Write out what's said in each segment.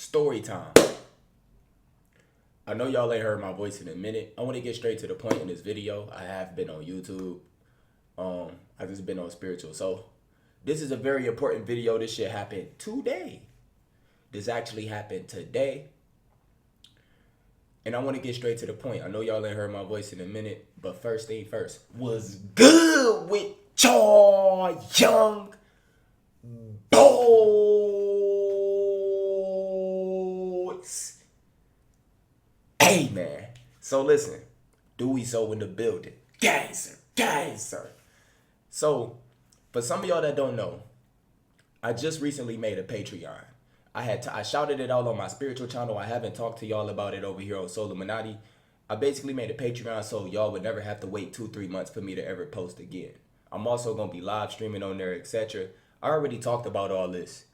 Story time. I know y'all ain't heard my voice in a minute. I want to get straight to the point in this video. I have been on YouTube. I just been on spiritual. So this is a very important video. This shit happened today. This actually happened today. And I want to get straight to the point. I know y'all ain't heard my voice in a minute, but first thing first. Was good with y'all young boys. Hey, man. So listen. Dewey So in the building. Gangster. So, for some of y'all that don't know, I just recently made a Patreon. I shouted it out on my spiritual channel. I haven't talked to y'all about it over here on Solominati. I basically made a Patreon so y'all would never have to wait 2-3 months for me to ever post again. I'm also going to be live streaming on there, etc. I already talked about all this.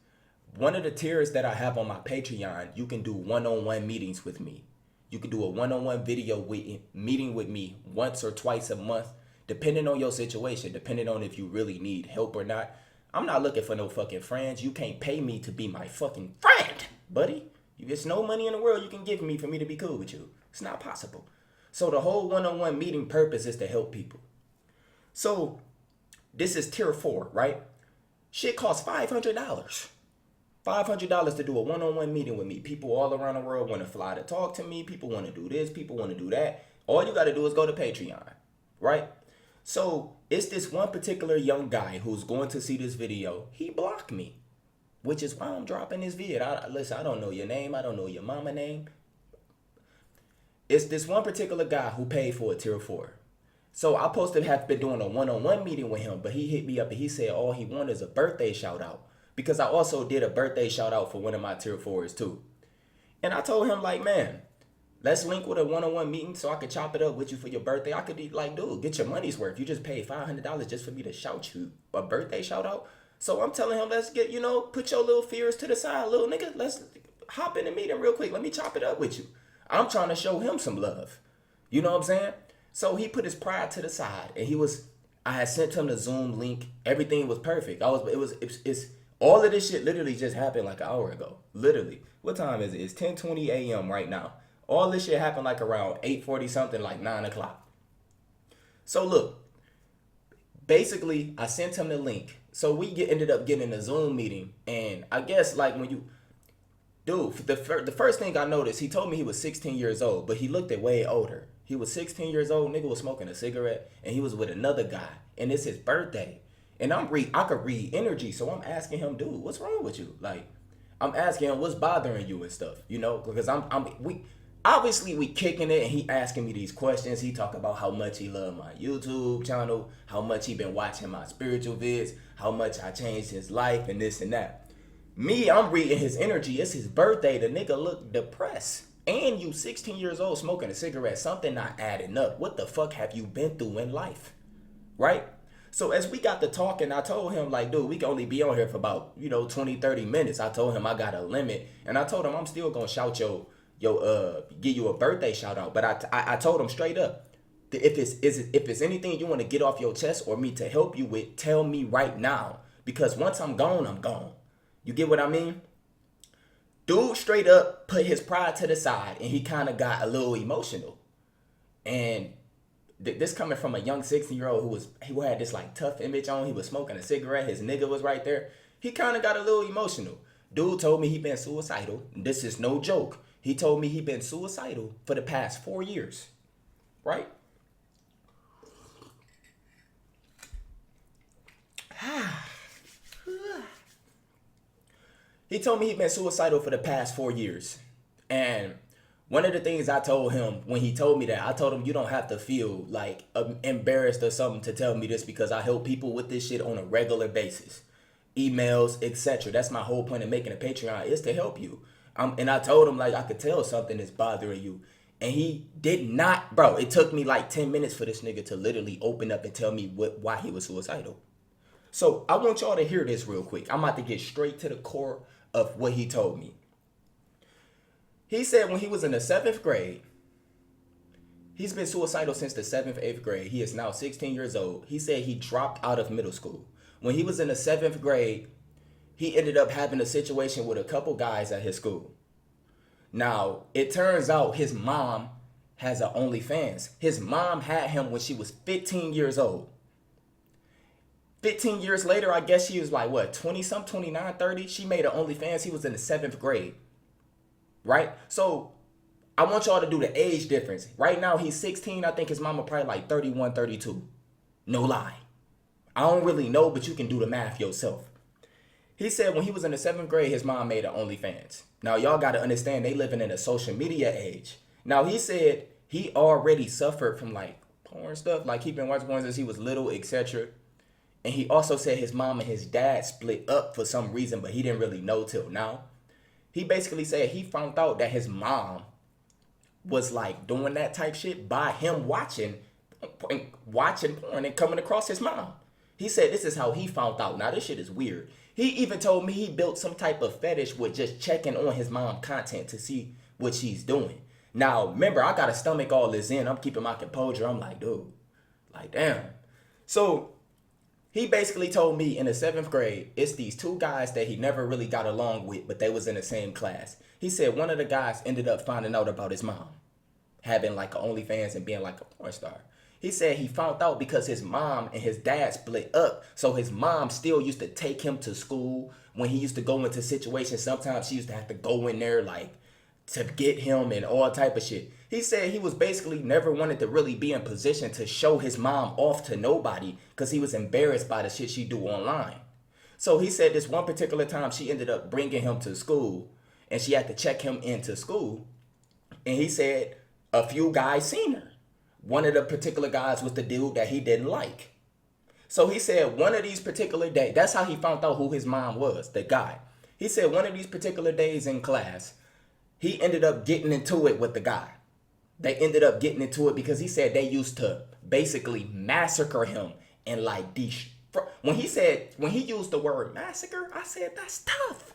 One of the tiers that I have on my Patreon, you can do one-on-one meetings with me. You can do a one-on-one video meeting with me once or twice a month, depending on your situation, depending on if you really need help or not. I'm not looking for no fucking friends. You can't pay me to be my fucking friend, buddy. There's no money in the world you can give me for me to be cool with you. It's not possible. So the whole one-on-one meeting purpose is to help people. So this is tier 4, right? Shit costs $500. $500 to do a one-on-one meeting with me. People all around the world want to fly to talk to me. People want to do this. People want to do that. All you got to do is go to Patreon, right? So it's this one particular young guy who's going to see this video. He blocked me, which is why I'm dropping this video. Listen, I don't know your name. I don't know your mama name. It's this one particular guy who paid for a tier 4. So I supposed to have been doing a one-on-one meeting with him, but he hit me up and he said all he wanted is a birthday shout out. Because I also did a birthday shout out for one of my tier 4s too. And I told him like, man, let's link with a one-on-one meeting so I could chop it up with you for your birthday. I could be like, dude, get your money's worth. You just paid $500 just for me to shout you a birthday shout out. So I'm telling him, let's get, put your little fears to the side, little nigga. Let's hop in the meeting real quick. Let me chop it up with you. I'm trying to show him some love. You know what I'm saying? So he put his pride to the side and I had sent him the Zoom link. Everything was perfect. It's all of this shit literally just happened like an hour ago. Literally. What time is it? It's 10:20 a.m. right now. All this shit happened like around 8:40 something, like 9 o'clock. So look, basically I sent him the link. So we ended up getting a Zoom meeting. And I guess like when you, dude, the first thing I noticed, he told me he was 16 years old, but he looked at way older. He was 16 years old, nigga was smoking a cigarette, and he was with another guy. And it's his birthday. And I could read energy, so I'm asking him, dude, what's wrong with you? Like, I'm asking him what's bothering you and stuff, because we kicking it, and he asking me these questions. He talk about how much he loved my YouTube channel, how much he been watching my spiritual vids, how much I changed his life, and this and that. Me, I'm reading his energy. It's his birthday. The nigga look depressed. And you 16 years old smoking a cigarette. Something not adding up. What the fuck have you been through in life? Right? So as we got to talking, I told him like, dude, we can only be on here for about, 20-30 minutes. I told him I got a limit. And I told him I'm still going to shout give you a birthday shout out. But I told him straight up, if it's anything you want to get off your chest or me to help you with, tell me right now. Because once I'm gone, I'm gone. You get what I mean? Dude straight up put his pride to the side and he kind of got a little emotional. And this coming from a young 16-year-old who had this like tough image on. He was smoking a cigarette. His nigga was right there. He kind of got a little emotional. Dude told me he been suicidal. This is no joke. He told me he been suicidal for the past 4 years. Right? He told me he'd been suicidal for the past 4 years. And one of the things I told him when he told me that, I told him you don't have to feel like embarrassed or something to tell me this because I help people with this shit on a regular basis. Emails, etc. That's my whole point of making a Patreon is to help you. And I told him like I could tell something is bothering you. And he did not, bro. It took me like 10 minutes for this nigga to literally open up and tell me why he was suicidal. So I want y'all to hear this real quick. I'm about to get straight to the core of what he told me. He said when he was in the 7th grade, he's been suicidal since the 7th, 8th grade. He is now 16 years old. He said he dropped out of middle school. When he was in the 7th grade, he ended up having a situation with a couple guys at his school. Now, it turns out his mom has an OnlyFans. His mom had him when she was 15 years old. 15 years later, I guess she was like, what, 20 something, 29, 30? She made an OnlyFans. He was in the 7th grade, right? So I want y'all to do the age difference. Right now, he's 16. I think his mama probably like 31, 32. No lie. I don't really know, but you can do the math yourself. He said when he was in the 7th grade, his mom made an OnlyFans. Now, y'all got to understand, they living in a social media age. Now, he said he already suffered from like porn stuff, like he been watching porn since he was little, etc. And he also said his mom and his dad split up for some reason, but he didn't really know till now. He basically said he found out that his mom was like doing that type shit by him watching porn and coming across his mom. He said this is how he found out. Now, this shit is weird. He even told me he built some type of fetish with just checking on his mom content to see what she's doing. Now, remember, I got to stomach all this in. I'm keeping my composure. I'm like, dude, like, damn. So he basically told me in the 7th grade, it's these two guys that he never really got along with, but they was in the same class. He said one of the guys ended up finding out about his mom having like an OnlyFans and being like a porn star. He said he found out because his mom and his dad split up. So his mom still used to take him to school. When he used to go into situations, sometimes she used to have to go in there like to get him and all type of shit. He said he was basically never wanted to really be in position to show his mom off to nobody because he was embarrassed by the shit she do online. So he said this one particular time she ended up bringing him to school and she had to check him into school. And he said a few guys seen her. One of the particular guys was the dude that he didn't like. So he said one of these particular days, that's how he found out who his mom was, the guy. He said one of these particular days in class, he ended up getting into it with the guy. They ended up getting into it because he said they used to basically massacre him and like when he used the word massacre, I said that's tough.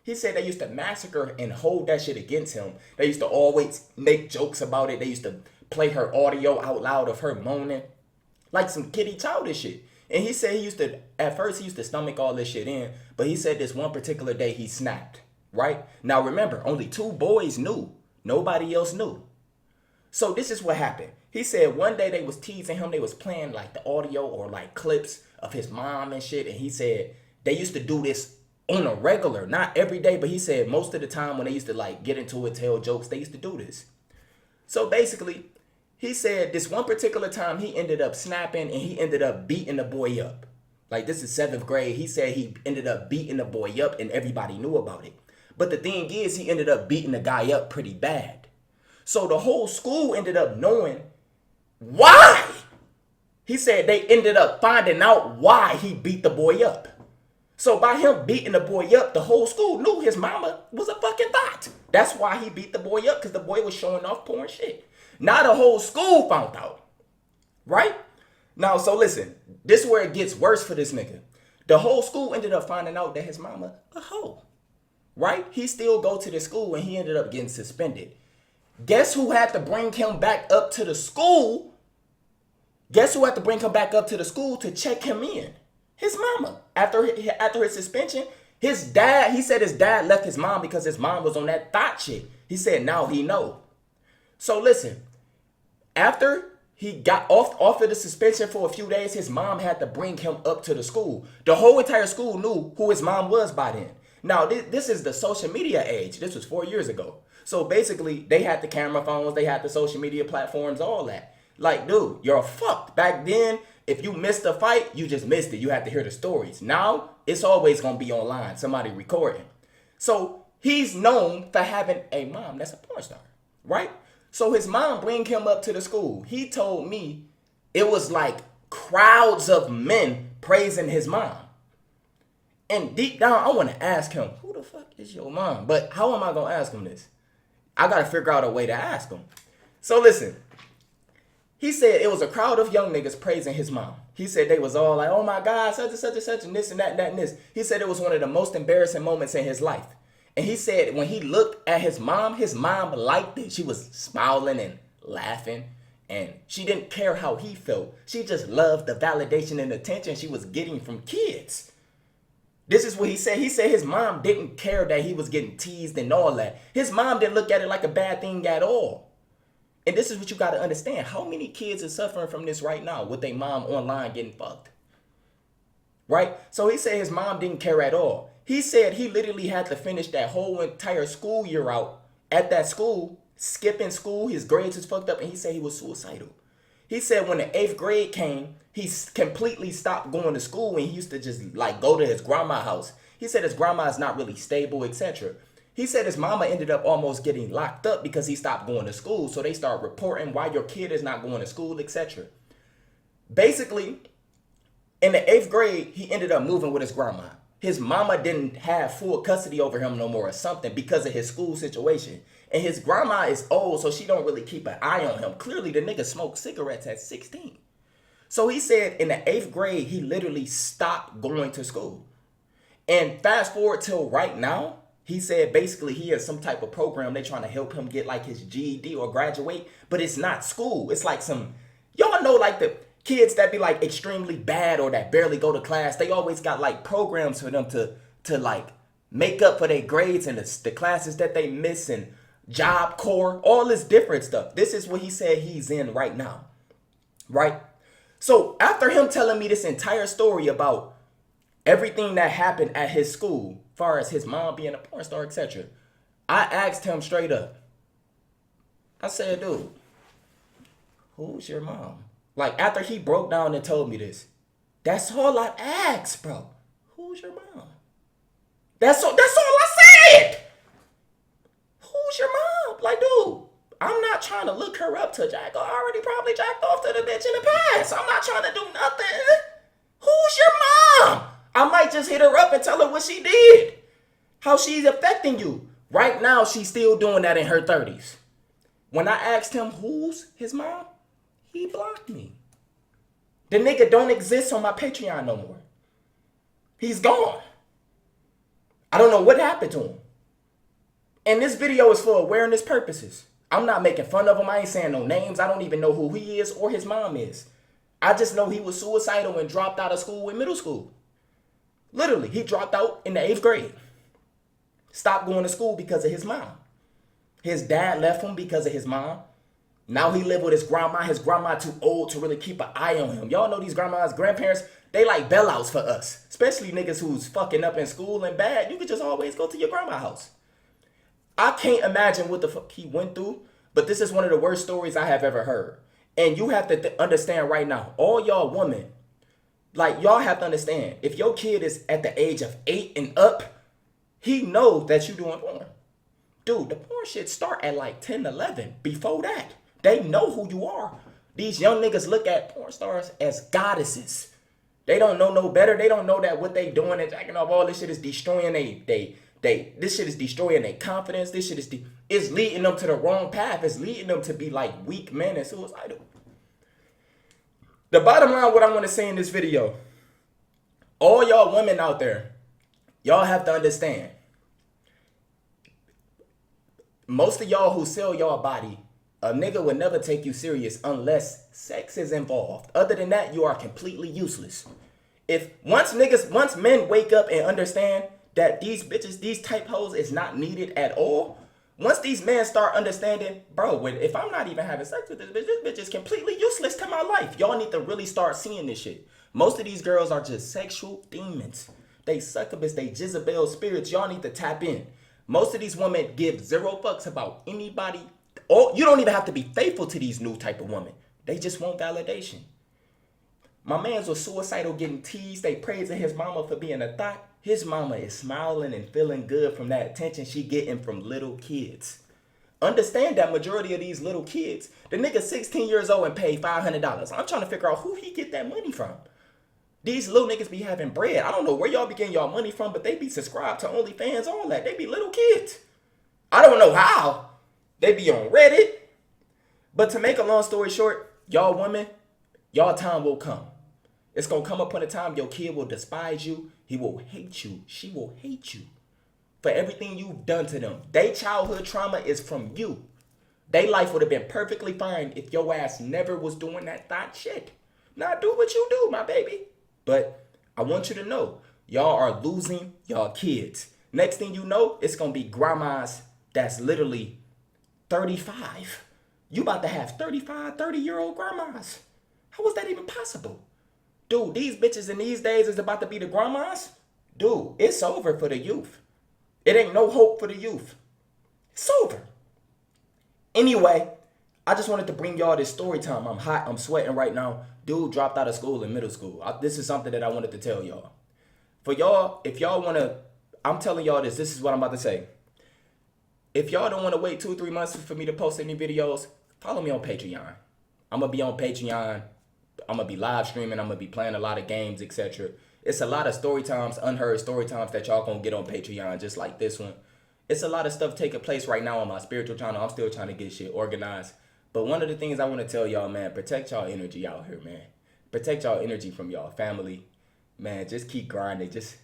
He said they used to massacre and hold that shit against him. They used to always make jokes about it. They used to play her audio out loud of her moaning like some kitty childish shit. And he said at first he used to stomach all this shit in, but he said this one particular day he snapped, right? Now remember, only 2 boys knew. Nobody else knew. So this is what happened. He said one day they was teasing him. They was playing like the audio or like clips of his mom and shit. And he said they used to do this on a regular, not every day, but he said most of the time when they used to like get into it, tell jokes, they used to do this. So basically, he said this one particular time he ended up snapping and he ended up beating the boy up. Like this is 7th grade. He said he ended up beating the boy up and everybody knew about it. But the thing is, he ended up beating the guy up pretty bad. So the whole school ended up knowing why. He said they ended up finding out why he beat the boy up. So by him beating the boy up, the whole school knew his mama was a fucking thot. That's why he beat the boy up, because the boy was showing off porn shit. Now the whole school found out. Right? Now, so listen. This is where it gets worse for this nigga. The whole school ended up finding out that his mama a hoe. Right? He still go to the school and he ended up getting suspended. Guess who had to bring him back up to the school? Guess who had to bring him back up to the school to check him in? His mama. After his suspension, his dad, he said his dad left his mom because his mom was on that thought shit. He said now he know. So listen, after he got off of the suspension for a few days, his mom had to bring him up to the school. The whole entire school knew who his mom was by then. Now, this is the social media age. This was 4 years ago. So basically, they had the camera phones, they had the social media platforms, all that. Like, dude, you're fucked. Back then, if you missed a fight, you just missed it. You had to hear the stories. Now, it's always going to be online, somebody recording. So he's known for having a mom that's a porn star, right? So his mom bring him up to the school. He told me it was like crowds of men praising his mom. And deep down, I want to ask him, who the fuck is your mom? But how am I going to ask him this? I got to figure out a way to ask him. So listen, he said it was a crowd of young niggas praising his mom. He said they was all like, oh my God, such and such and such and this and that and that and this. He said it was one of the most embarrassing moments in his life. And he said when he looked at his mom liked it. She was smiling and laughing. And she didn't care how he felt. She just loved the validation and attention she was getting from kids. This is what he said. He said his mom didn't care that he was getting teased and all that. His mom didn't look at it like a bad thing at all. And this is what you got to understand. How many kids are suffering from this right now with their mom online getting fucked? Right? So he said his mom didn't care at all. He said he literally had to finish that whole entire school year out at that school, skipping school. His grades was fucked up, and he said he was suicidal. He said when the 8th grade came, he completely stopped going to school, and he used to just like go to his grandma's house. He said his grandma is not really stable, etc. He said his mama ended up almost getting locked up because he stopped going to school. So they start reporting why your kid is not going to school, etc. Basically, in the 8th grade, he ended up moving with his grandma. His mama didn't have full custody over him no more or something because of his school situation. And his grandma is old, so she don't really keep an eye on him. Clearly, the nigga smoked cigarettes at 16. So he said in the 8th grade, he literally stopped going to school. And fast forward till right now, he said basically he has some type of program. They trying to help him get like his GED or graduate, but it's not school. It's like some, y'all know like the kids that be like extremely bad or that barely go to class. They always got like programs for them to like make up for their grades and the classes that they miss and Job Corps, all this different stuff. This is what he said he's in right now, right? So after him telling me this entire story about everything that happened at his school, as far as his mom being a porn star, etc., I asked him straight up. I said, dude, who's your mom? Like, after he broke down and told me this, that's all I asked, bro. Who's your mom? That's all I said. Who's your mom? Like, dude, I'm not trying to look her up to jack. I already probably jacked off to the bitch in the past. I'm not trying to do nothing. Who's your mom? I might just hit her up and tell her what she did. How she's affecting you. Right now, she's still doing that in her 30s. When I asked him who's his mom, he blocked me. The nigga don't exist on my Patreon no more. He's gone. I don't know what happened to him. And this video is for awareness purposes. I'm not making fun of him. I ain't saying no names. I don't even know who he is or his mom is. I just know he was suicidal and dropped out of school in middle school. Literally, he dropped out in the 8th grade. Stopped going to school because of his mom. His dad left him because of his mom. Now he live with his grandma. His grandma too old to really keep an eye on him. Y'all know these grandmas, grandparents, they like bailouts for us. Especially niggas who's fucking up in school and bad. You could just always go to your grandma's house. I can't imagine what the fuck he went through, but this is one of the worst stories I have ever heard. And you have to understand right now, all y'all women, like y'all have to understand, if your kid is at the age of 8 and up, he knows that you doing porn. Dude, the porn shit start at like 10, 11. Before that, they know who you are. These young niggas look at porn stars as goddesses. They don't know no better. They don't know that what they doing and jacking off all this shit is destroying this shit is destroying their confidence. This shit is leading them to the wrong path. It's leading them to be like weak men and suicidal. The bottom line, what I want to say in this video, all y'all women out there, y'all have to understand. Most of y'all who sell y'all body, a nigga would never take you serious unless sex is involved. Other than that, you are completely useless. Once men wake up and understand that these bitches, these type hoes is not needed at all. Once these men start understanding, bro, if I'm not even having sex with this bitch is completely useless to my life. Y'all need to really start seeing this shit. Most of these girls are just sexual demons. They succubus, they Jezebel spirits. Y'all need to tap in. Most of these women give zero fucks about anybody. Or you don't even have to be faithful to these new type of women. They just want validation. My man's was suicidal, getting teased. They praising his mama for being a thought. His mama is smiling and feeling good from that attention she getting from little kids. Understand that majority of these little kids, the nigga 16 years old and paid $500. I'm trying to figure out who he get that money from. These little niggas be having bread. I don't know where y'all be getting y'all money from, but they be subscribed to Onlyfans, all that. They be little kids. I don't know how. They be on Reddit. But to make a long story short, y'all women, y'all time will come. It's going to come upon a time your kid will despise you. He will hate you. She will hate you for everything you've done to them. Their childhood trauma is from you. Their life would have been perfectly fine if your ass never was doing that thought shit. Now do what you do, my baby. But I want you to know, Y'all are losing y'all kids. Next thing you know, it's gonna be grandmas that's literally 35. You about to have 35, 30-year-old grandmas. How is that even possible? Dude, these bitches in these days is about to be the grandmas. Dude, it's over for the youth. It ain't no hope for the youth. It's over. Anyway, I just wanted to bring y'all this story time. I'm hot. I'm sweating right now. Dude dropped out of school in middle school. This is something that I wanted to tell y'all. For y'all, if y'all want to, I'm telling y'all this. This is what I'm about to say. If y'all don't want to wait 2 or 3 months for me to post any videos, follow me on Patreon. I'm going to be on Patreon. I'm going to be live streaming. I'm going to be playing a lot of games, etc. It's a lot of story times, unheard story times that y'all going to get on Patreon, just like this one. It's a lot of stuff taking place right now on my spiritual channel. I'm still trying to get shit organized. But one of the things I want to tell y'all, man, protect y'all energy out here, man. Protect y'all energy from y'all family. Man, just keep grinding. Just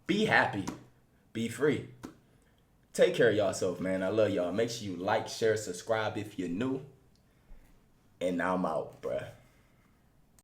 be happy. Be free. Take care of yourself, man. I love y'all. Make sure you like, share, subscribe if you're new. And I'm out, bruh.